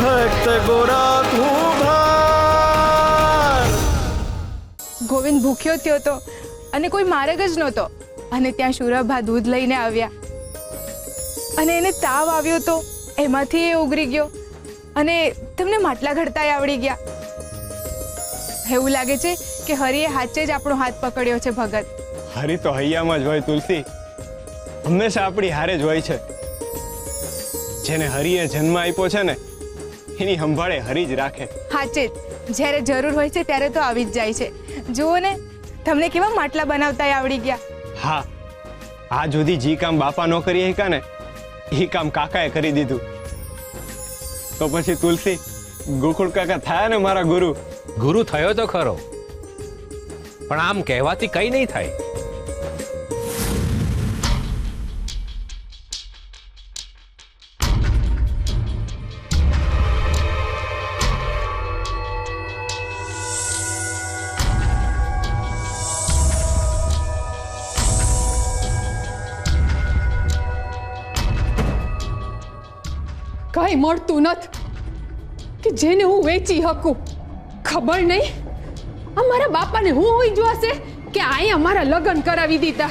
ભક્ત ગોરા કુંભાર. ગોવિંદ ભૂખ્યો થયો તો અને કોઈ માર્ગ જ નહોતો, અને ત્યાં શુરભા દૂધ લઈને આવ્યા અને એને તાવ આવ્યો તો એમાંથી એ ઉગરી ગયો અને તમને માટલા ઘડતાય આવડી ગયા. એવું લાગે છે કે હરિએ હાચે જ આપણો હાથ પકડ્યો છે ભગત. હરી તો હૈયામાં જ હોય તુલસી, હંમેશા આપણી હારે જ હોય છે. જેને હરિએ જન્મ આપ્યો છે ને એની સંભાળે હરી જ રાખે. હાચે જ, જ્યારે જરૂર હોય છે ત્યારે તો આવી જ જાય છે. જુઓ ને, તમને કેવા માટલા બનાવતાય આવડી ગયા. હા, આ સુધી જે કામ બાપા ન કરી શક્યા ને એ કામ કાકાએ કરી દીધું. તો પછી તુલસી, ગોકુળ કાકા થયા ને મારા ગુરુ. ગુરુ થયો તો ખરો, પણ આમ કહેવાથી કઈ નહીં થાય. કઈ મળતું નથી કે જેને હું વેચી શકું. ખબર નહીં અમારા બાપાને હું હોઈ જોશે કે આય અમારા લગ્ન કરાવી દીધા.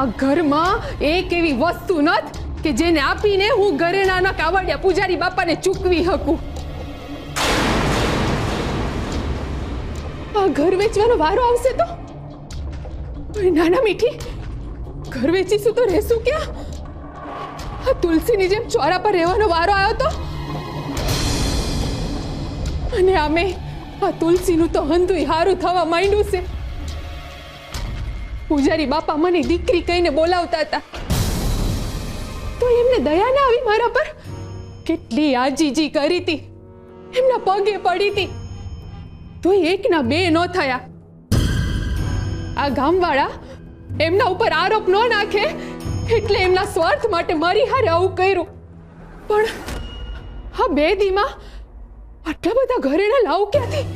આ ઘરમાં એક એવી વસ્તુ નથી કે જેને આપીને હું ઘરેણાના કાવડિયા પૂજારી બાપાને ચૂકવી શકું. આ ઘર વેચવાનો વારો આવશે તો નાના મીઠી, ઘર વેચીશું તો રહેશું ક્યાં? આ તુલસીની જેમ ચોરા પર રહેવાનો વારો આવ્યો તો, અને આમે આ તુલસીનું તો હંધુય હારું થવા માંડ્યું છે. પૂજારી બાપા મને દીકરી કહીને બોલાવતા હતા તો એમને દયા ના આવી મારા પર. કેટલી આજીજી કરી હતી, એમના પગે પડી હતી, તો એકના બે ન થયા. આ ગામવાળા એમના ઉપર આરોપ ન નાખે એટલે એમના સ્વાર્થ માટે મારી હારે આવું કર્યું. પણ આ બે દીમાં આટલા બધા ઘરેણા લાવું ક્યાંથી?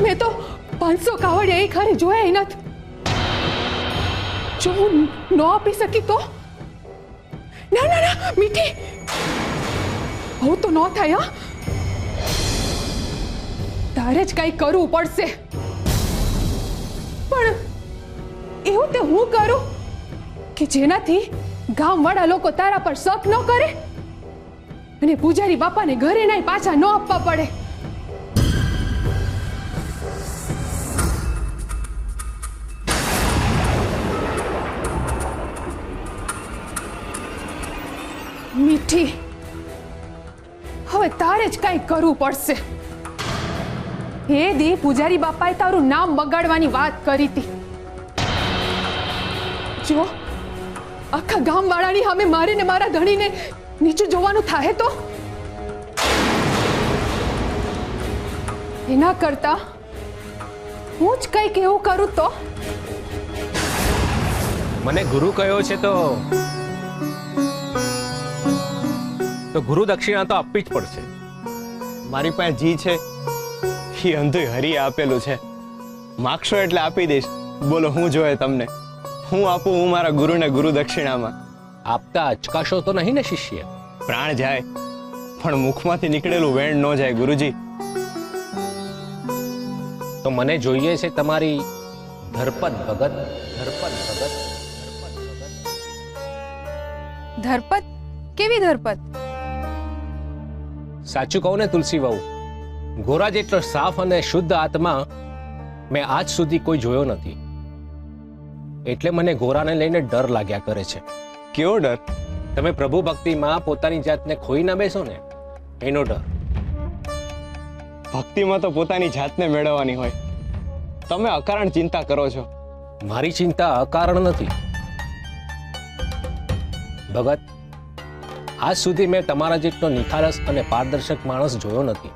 મેં તો 500 કાવડિયા એક હારે જોયા નથી. જો હું ન આપી શકી તો? ના ના ના મીઠી, હું તો ન થાય. હા, તારે જ કઈ કરવું પડશે. પણ એવું તે હું કરું કે જેનાથી ગામવાળા લોકો તારા પર શક ન કરે અને પૂજારી બાપાને ઘરે નાય પાછા ન આપવા પડે. મીઠી, હવે તારે જ કઈ કરવું પડશે. એ દી પૂજારી બાપાએ તારું નામ બગાડવાની વાત કરી હતી. જો આખા ગામવાળાની સામે મારે ને મારા ધણીને નીચું જોવાનું થાય તો એના કરતા હું જ કંઈક એવું કરું તો. મને ગુરુ કયો છે તો ગુરુ દક્ષિણા તો આપવી જ પડશે. મારી પાસે જી છે એ અંધુય હરી આપેલું છે. માગશો એટલે આપી દઈશ. બોલો હું જોઈએ તમને? હું આપું હું મારા ગુરુને ગુરુ દક્ષિણામાં? આપતા અચકાશો તો નહીં ને શિષ્ય? પ્રાણ જાય પણ મુખમાંથી નીકળેલું વેણ ન જાય ગુરુજી. તો મને જોઈએ છે તમારી ધરપત ભગત. ધરપત? કેવી ધરપત? સાચું કહું ને તુલસી વહુ, ગોરા જેટલો સાફ અને શુદ્ધ આત્મા મેં આજ સુધી કોઈ જોયો નથી. એટલે મને ગોરાને લઈને ડર લાગ્યા કરે છે. કેવો ડર? તમે પ્રભુ ભક્તિમાં પોતાની જાતને ખોઈ ના બેસો ને, એનો ડર. ભક્તિમાં તો પોતાની જાતને મેળવવાની હોય. તમે અકારણ ચિંતા કરો છો. મારી ચિંતા અકારણ નથી ભગત. આજ સુધી મેં તમારા જેટલો નિખારસ અને પારદર્શક માણસ જોયો નથી.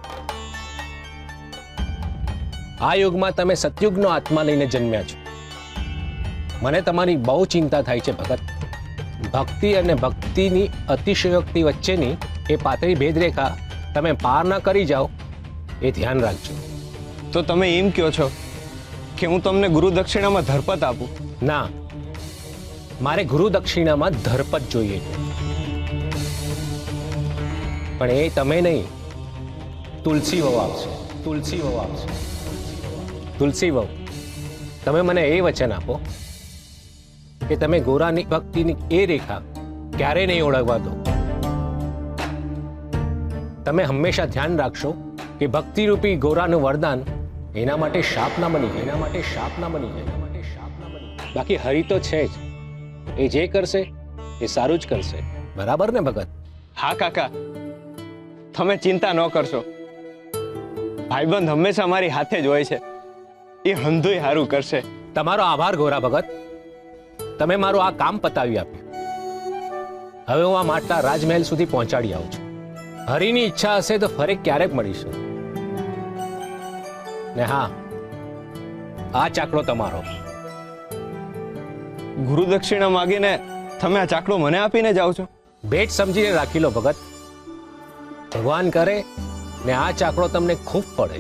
આ યુગમાં તમે સતયુગનો આત્મા લઈને જન્મ્યા છો. મને તમારી બહુ ચિંતા થાય છે ભગત. ભક્તિ અને ભક્તિની અતિશયોક્તિ વચ્ચેની એ પાતળી ભેદરેખા તમે પાર ના કરી જાઓ એ ધ્યાન રાખજો. તો તમે એમ કહો છો કે હું તમને ગુરુ દક્ષિણામાં ધરપત આપું? ના, મારે ગુરુ દક્ષિણામાં ધરપત જોઈએ છે. પણ એ તમે નહીં, તુલસી વહુ આપશે. તુલસી વહુ આપશે. તુલસી વહુ, તમે મને એ વચન આપો કે તમે ગોરાની ભક્તિની એ રેખા ક્યારે નહીં ઓળખવા દો. તમે હંમેશા ધ્યાન રાખશો કે ભક્તિરૂપી ગોરાનું વરદાન એના માટે શાપ ના બની જાય. એના માટે શાપ ના બની જાય. એના માટે શાપ ના બની જાય. બાકી હરિ તો છે જ, એ જે કરશે એ સારું જ કરશે. બરાબર ને ભગત? હા કાકા, તમે ચિંતા ન કરશો. ભાઈબંધ હંમેશા મારી હાથે જ હોય છે. એ હંધુય સારું કરશે. તમારો આભાર ગોરા ભગત. તમે મારું આ કામ પતાવી આપ્યું. હવે હું આ માટલા રાજમહેલ સુધી પહોંચાડી આવું છું. હરિની ઈચ્છા હશે તો ફરી ક્યારેક મળીશું. ને હા, આ ચાકડો તમારો. ગુરુ દક્ષિણા માગીને તમે આ ચાકડો મને આપીને જાઓ છો? ભેટ સમજીને રાખી લો ભગત. ભગવાન કરે ને આ ચાકડો તમને ખૂબ પડે.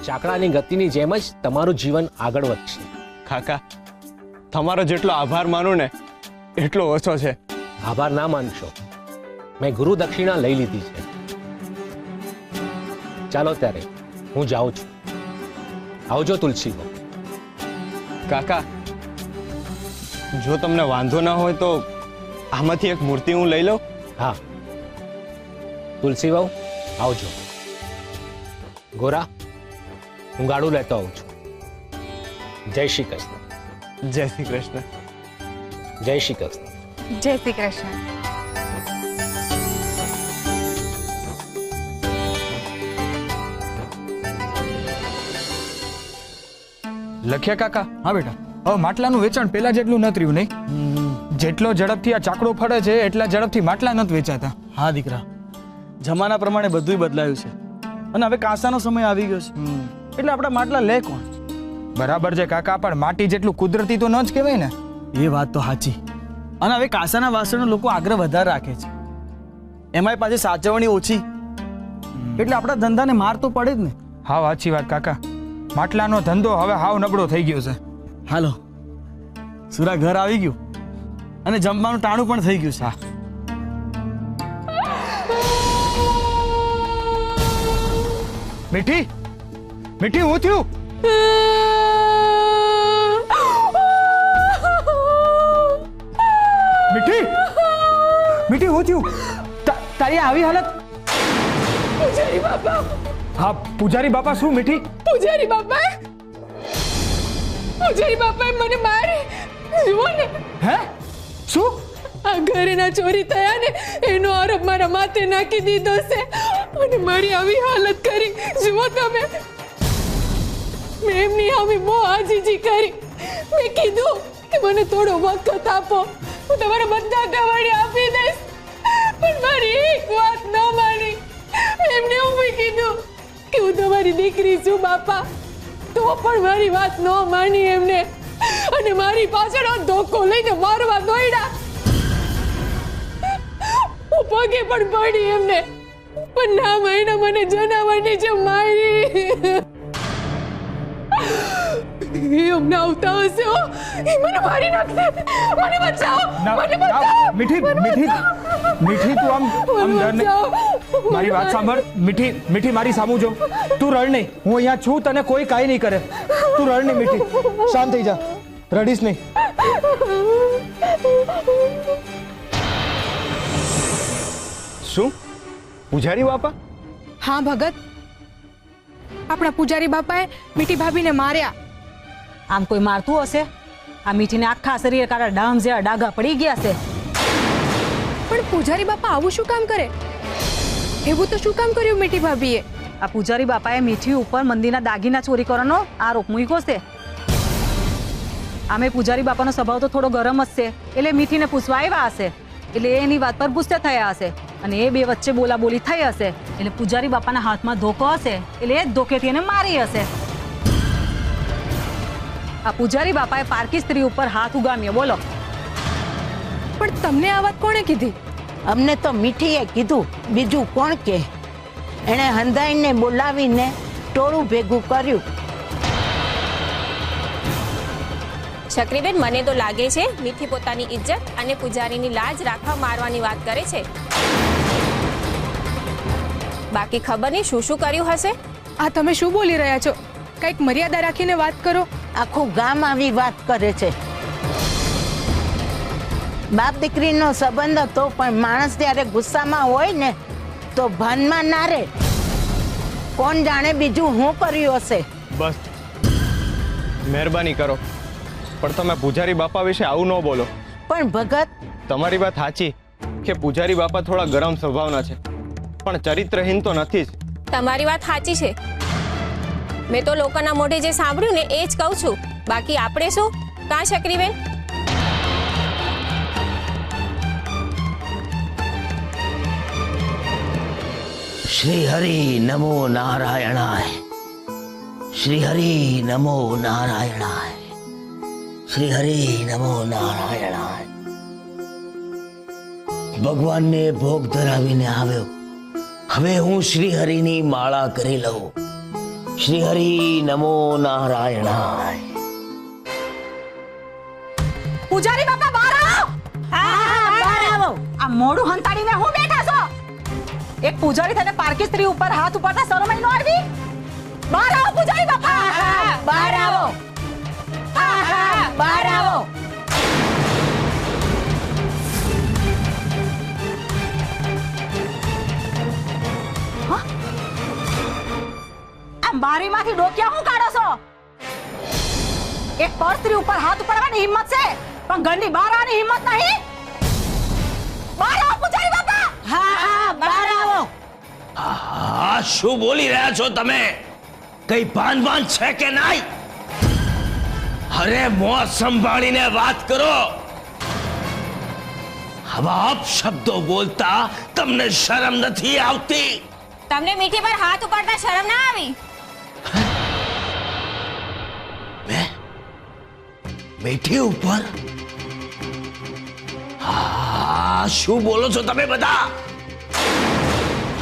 ચાકડાની ગતિની જેમ જ તમારું જીવન આગળ વધશે. કાકા, તમારો જેટલો આભાર માનું ને એટલો ઓછો છે. આભાર ના માનશો. મેં ગુરુ દક્ષિણા લઈ લીધી છે. ચાલો ત્યારે હું જાઉં છું. આવજો તુલસી વહુ. કાકા, જો તમને વાંધો ના હોય તો આમાંથી એક મૂર્તિ હું લઈ લઉં? હા, તુલસી વહુ આવજો. ગોરા, હું ગાડું લેતો આવું છું. જય શ્રી કૃષ્ણ. જય શ્રી કૃષ્ણ. જય શ્રી કૃષ્ણ. જય શ્રી કૃષ્ણ. લખ્યા કાકા? હા બેટા. હવે માટલાનું વેચાણ પેલા જેટલું નથી રહ્યું નહીં. જેટલો ઝડપથી આ ચાકડો ફરે છે એટલા ઝડપથી માટલા નથી વેચાતા. હા દીકરા, જમાના પ્રમાણે બધું બદલાયું છે અને હવે કાંસાનો સમય આવી ગયો છે, એટલે આપણા માટલા લે કોણ? બરાબર છે કાકા, પણ માટી જેટલું કુદરતી તો ન જ કહેવાય ને. એ વાત તો સાચી. અને હવે કાંસાના વાસણો લોકો આગ્રહ વધારે રાખે છે, એમાંય પાછી સાચવણી ઓછી, એટલે આપણા ધંધાને માર તો પડે જ ને. હા, સાચી વાત કાકા. માટલાનો ધંધો હવે હાવ નબળો થઈ ગયો છે. હાલો, સુરા ઘર આવી ગયું અને જમવાનું ટાણું પણ થઈ ગયું છે. હા. મીઠી, મીઠી, હું થયું? મીઠી, મીઠી, હું થયું? તારી આવી હાલત? પૂજારી બાપા, હા, પૂજારી બાપા. શું મીઠી? પૂજારી બાપાએ મને મારી. જુઓ ને, હે? શું? આ ઘરેના ચોરી થયા ને એનો આરોપ મારા માથે નાખી દીધો છે અને મારી આવી હાલત કરી. જુઓ તમે, મેં એમની આવી બહુ આજીજી કરી. મેં કીધું કે મને થોડો વખત આપો, હું તમારા બધા કવાડી આપી દઈશ, પણ મારી એક વાત ન માની. એમને હું કીધું કે હું તમારી દીકરી છું બાપા, તો પણ મારી વાત ન માની એમને, અને મારી પાછળ ધોકો લઈને મારવા દોડ્યા. હું પગે પણ પડી એમને, પણ ના મહિને મને જનાવરની જેમ મારી. એમને આવતા હશે, એ મને મારી નાખશે. મને બચાવો, મને બચાવો. મીઠી, મીઠી, મીઠી, તું આમ ડર નહીં. મારી વાત સાંભળ મીઠી. મીઠી, મારી સામું જો. તું રડ નહીં, હું અહીંયા છું, તને કોઈ કાંઈ નહીં કરે. તું રડ નહીં મીઠી, શાંત થઈ જા, રડીશ નહીં. શું? પૂજારી બાપા? હા ભગત, આપણા પૂજારી બાપાએ મીઠી ભાભીને માર્યા. આમ કોઈ મારતું હશે? આ મીઠીને આખા શરીર કાળા ડામ જેવા ડાઘા પડી ગયા છે. પણ પૂજારી બાપા આવું શું કામ કરે? એવું તો શું કામ કર્યું મીઠી ભાભીએ? આ પૂજારી બાપાએ મીઠી ઉપર મંદિરના દાગીના ચોરી કરવાનો આરોપ મૂક્યો છે. આમે પૂજારી બાપાનો સ્વભાવ તો થોડો ગરમ જ છે, એટલે મીઠીને પૂછવા આવ્યા હશે, એટલે એની વાત પર ગુસ્સે થયા હશે, અને એ બે વચ્ચે બોલાબોલી થઈ હશે, એટલે પૂજારી બાપાના હાથમાં ધોકો હશે, એટલે એ જ ધોકેથી એને મારી હશે. આ પૂજારી બાપાએ પારકી સ્ત્રી ઉપર હાથ ઉગામ્યો. બોલો. પણ તમને આ વાત કોણે કીધી? અમને તો મીઠીએ કીધું, બીજું કોણ કે? એણે હંધાઈને બોલાવીને ટોળું ભેગું કર્યું. શકરીબેન, મને તો લાગે છે મીઠી પોતાની ઇજ્જત અને પૂજારીની લાજ રાખવા મારવાની વાત કરે છે. બાકી ખબર નહીં શું શું કર્યું હશે. આ તમે શું બોલી રહ્યા છો? કંઈક મર્યાદા રાખીને વાત કરો. આખું ગામ આવી વાત કરે છે. બાપ દીકરીનો સંબંધ હતો, પણ માણસ ત્યારે ગુસ્સામાં હોય ને તો ભાનમાં ના રહે. કોણ જાણે બીજું શું કર્યું હશે. બસ મહેરબાની કરો, પણ તમે પૂજારી બાપા વિશે આવું ન બોલો. પણ ભગત, તમારી વાત સાચી કે પૂજારી બાપા થોડા ગરમ સ્વભાવના છે, પણ ચરિત્રહીન તો નથી જ. તમારી વાત સાચી છે. મેં તો લોકોના મોઢે જે સાંભળ્યું ને એ જ કહું છું. બાકી આપણે શું? કાં શકરીબેન? શ્રી હરિ નમો નારાયણાય. શ્રી હરિ નમો નારાયણાય. શ્રી હરિ નમો નારાયણાય. ભગવાનને ભોગ ધરાવીને આવ્યો. હવે હું શ્રી હરિની માળા કરી લઉં. શ્રી હરિ નમો નારાયણાય. પૂજારી બાપા બહાર આવો. હા, બહાર આવો. આ મોઢું હંતાડીને હું બેઠા છો? એક પૂજારી થઈને પારકી સ્ત્રી ઉપર હાથ ઉપાડતા શરમ ય ન આવી? બહાર આવો પૂજારી બાપા. બહાર આવો. બહાર આવો. આમ બારીમાંથી ડોક્યા હું કાઢો છો? એક પર સ્ત્રી ઉપર હાથ ઉપાડવાની હિંમત છે, પણ ઘરની બહાર આવવાની હિંમત નહીં. બહાર આવો પૂજારી બાપા. હા, બહાર આવો. આ શું બોલી રહ્યા છો તમે? કઈ ભાન છે કે નહીં? અરે મોં સંભાળીને વાત કરો. આવા અપશબ્દો બોલતા તમને શરમ નથી આવતી? તમને મીઠી પર હાથ ઉપાડતા શરમ ના આવી? મીઠી ઉપર? હા, શું બોલો છો તમે બધા?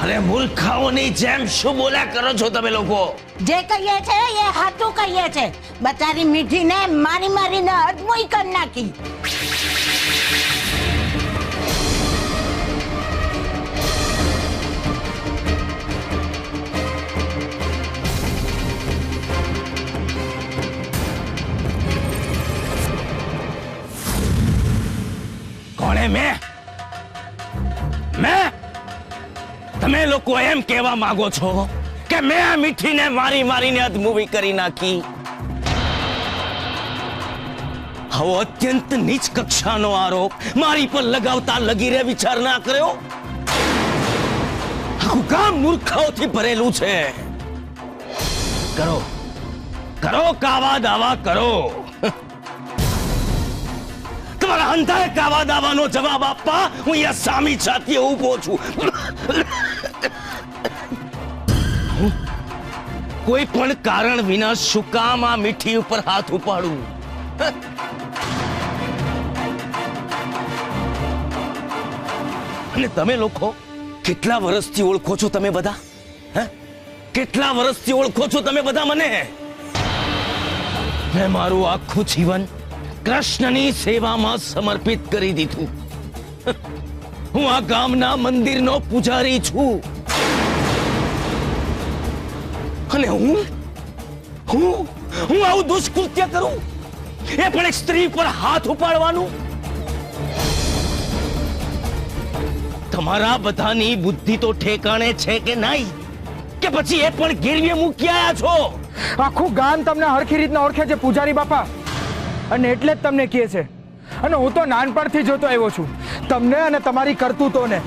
અરે મૂર્ખાઓની જેમ શું બોલ્યા કરો છો તમે લોકો? જે કહીએ છે એ હાથું કહીએ છે. બચારી મીઠીને મારી મારીને અધમોઈ કરી નાખી. કોણે? મેં? તમે લોકો એમ કહેવા માંગો છો કે મેં આ મીઠીને મારીને અધમૂવી કરી નાખી? આવો અત્યંત નીચ કક્ષાનો આરોપ મારી પર લગાવતા લગીરે વિચાર ના કર્યો? આખું ગામ મૂર્ખાઓથી ભરેલું છે. કરો કાવા દાવા કરો. તમારા અંધાએ કાવા દાવાનો જવાબ આપવા હું અહીંયા સામી છાતીએ ઊભો છું. કોઈ પણ કારણ વિના શું કામ આ મીઠી ઉપર હાથ ઉપાડું? અને તમે લોકો કેટલા વર્ષથી ઓળખો છો તમે બધા? કેટલા વર્ષથી ઓળખો છો તમે બધા મને? મેં મારું આખું જીવન કૃષ્ણની સેવામાં સમર્પિત કરી દીધું. હું આ ગામના મંદિરનો પૂજારી છું. અને હું આવું દુષ્કૃત્ય કરું, એ પણ એક સ્ત્રી પર હાથ ઉપાડવાનું? તમારા બધાની બુદ્ધિ તો ઠેકાણે છે કે નહીં? કે પછી એ પણ ગીરવે મૂકી આયા છો? આખું ગામ તમને હરખી રીતના ઓળખે છે પૂજારી બાપા, અને એટલે જ તમને કહે છે. અને હું તો નાનપણથી જોતો આવ્યો છું તમને અને તમારી કરતૂતોને.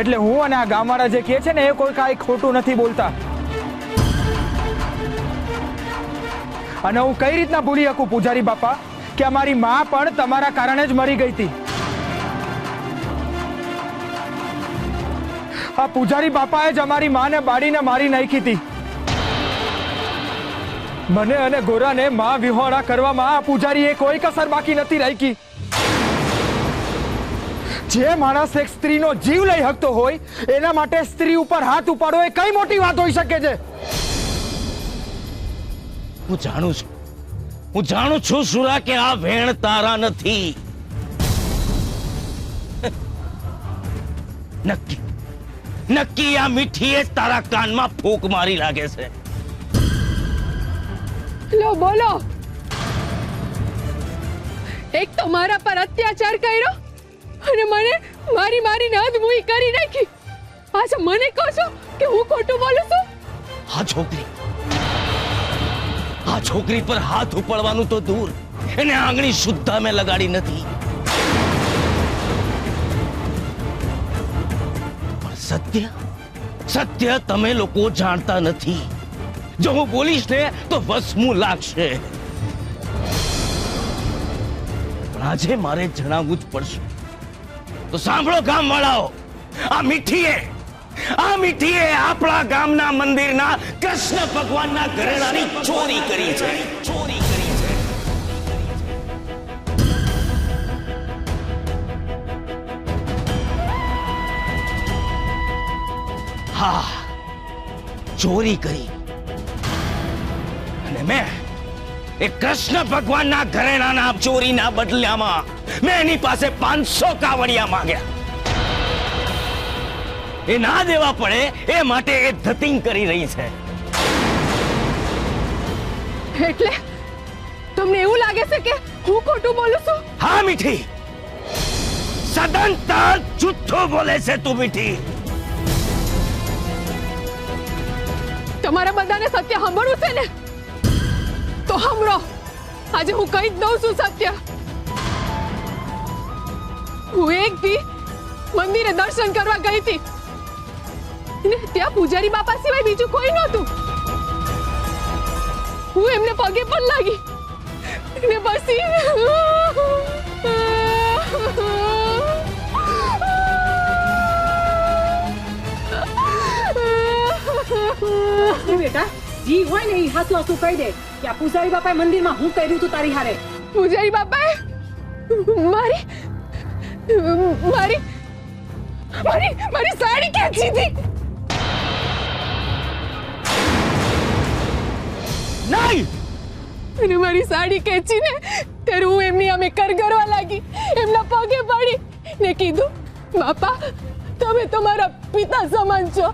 એટલે હું અને આ ગામવાળા જે કહે છે ને એ કોઈ કાંઈ ખોટું નથી બોલતા. અને હું કઈ રીતના ભૂલી શકું પૂજારી બાપા કે અમારી માં પણ તમારા કારણે જ મરી ગઈ હતી. આ પૂજારી બાપાએ જ અમારી માને બાળીને મારી નાખી હતી. મને અને ગોરાને માં વિહોણા કરવામાં આ પૂજારીએ કોઈ કસર બાકી નથી રાખી. જે માણસ એક સ્ત્રીનો જીવ લઈ શકતો હોય એના માટે સ્ત્રી ઉપર હાથ ઉપાડવો એ કઈ મોટી વાત હોઈ શકે છે? હું જાણું છું હું જાણું છું સુરા કે આ વેણ તારા નથી. નક્કી નક્કી આ મીઠીએ જ તારા કાનમાં ફૂંક મારી લાગે છે. લો બોલો. એક તો મારા પર અત્યાચાર કર્યો અને મને મારીને અધમુઈ કરી નાખી. પાછા મને કહો છો કે હું ખોટું બોલું છું? આ છોકરી પર હાથ ઉપાડવાનું તો દૂર, એને આંગળી સુદ્ધા મેં લગાડી નથી. પણ સત્ય તમે લોકો જાણતા નથી. જો હું બોલીશ ને તો વસમું લાગશે. પણ આજે મારે જણાવવું જ પડશે. તો સાંભળો ગામવાળાઓ, આ મીઠીએ આપણા ગામના મંદિરના કૃષ્ણ ભગવાનના ઘરેણાની ચોરી કરી છે. હા, ચોરી કરી. અને મેં એ કૃષ્ણ ભગવાનના ઘરેણાના ચોરીના બદલામાં મેં એની પાસે 500 કાવડિયા માંગ્યા. એ ના દેવા પડે એ માટે એ ધતિંગ કરી રહી છે. એટલે તમને એવું લાગે છે કે હું ખોટું બોલું છું? હા મીઠી, સદંતર જુઠ્ઠું બોલે છે તું મીઠી. તમારે બધાને સત્ય સાંભળવું છે ને? તો સાંભળો. આજે હું કહી જ દઉં છું સત્ય. હું એક દી મંદિરે દર્શન કરવા ગઈ હતી ને ત્યાં પૂજારી બાપા સિવાય બીજું કોઈ નહોતું. હું એમને પગે પણ લાગી ને પછી બેટા જી હોય ને એ હાસુ હાસુ કહી દે કે આ પૂજારી બાપાએ મંદિરમાં હું કર્યું તું તારી હારે. પૂજારી બાપાએ મારી મારી મારી મારી સાડી ખેંચી હતી. નહીં, અને મારી સાડી ખેંચીને ત્યારે હું એમની સામે કરગરવા લાગી, એમના પગે પડી ને કીધું, બાપા તમે તો મારા પિતા સમાન છો.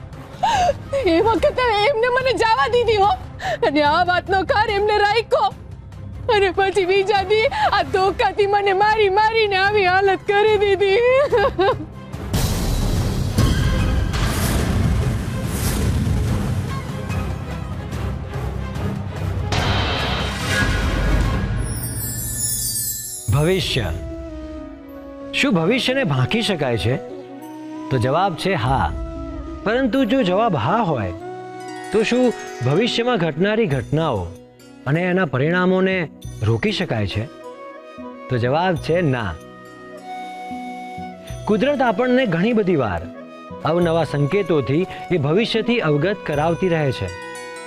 એ વખતે એમને મને જવા દીધી હો, અને આ વાતનો કાર એમને રાખ્યો. અને પછી બીજા દી આ ધોકાથી મને મારીને આવી હાલત કરી દીધી. ભવિષ્ય. શું ભવિષ્યને ભાંકી શકાય છે? તો જવાબ છે હા. પરંતુ જો જવાબ હા હોય તો શું ભવિષ્યમાં ઘટનારી ઘટનાઓ અને એના પરિણામોને રોકી શકાય છે? તો જવાબ છે ના. કુદરત આપણને ઘણી બધી વાર અવનવા સંકેતોથી એ ભવિષ્યથી અવગત કરાવતી રહે છે,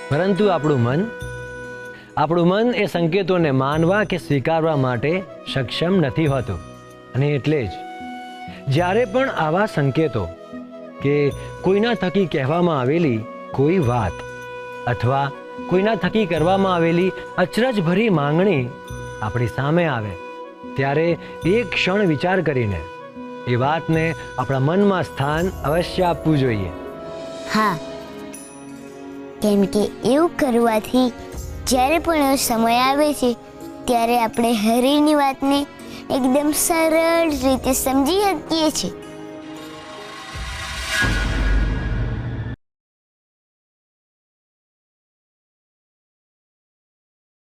પરંતુ આપણું મન એ સંકેતોને માનવા કે સ્વીકારવા માટે સક્ષમ નથી હોતું. અને એટલે જ જ્યારે પણ આવા સંકેતો કે કોઈના થકી કહેવામાં આવેલી કોઈ વાત અથવા કોઈના થકી કરવામાં આવેલી અચરજભરી માંગણી આપણી સામે આવે ત્યારે એક ક્ષણ વિચાર કરીને એ વાતને આપણા મનમાં સ્થાન અવશ્ય આપવું જોઈએ. હા, કેમ કે એવું કરવાથી જ્યારે પણ એવો સમય આવે છે ત્યારે આપણે હરીની વાતને એકદમ સરળ રીતે સમજી શકીએ છીએ.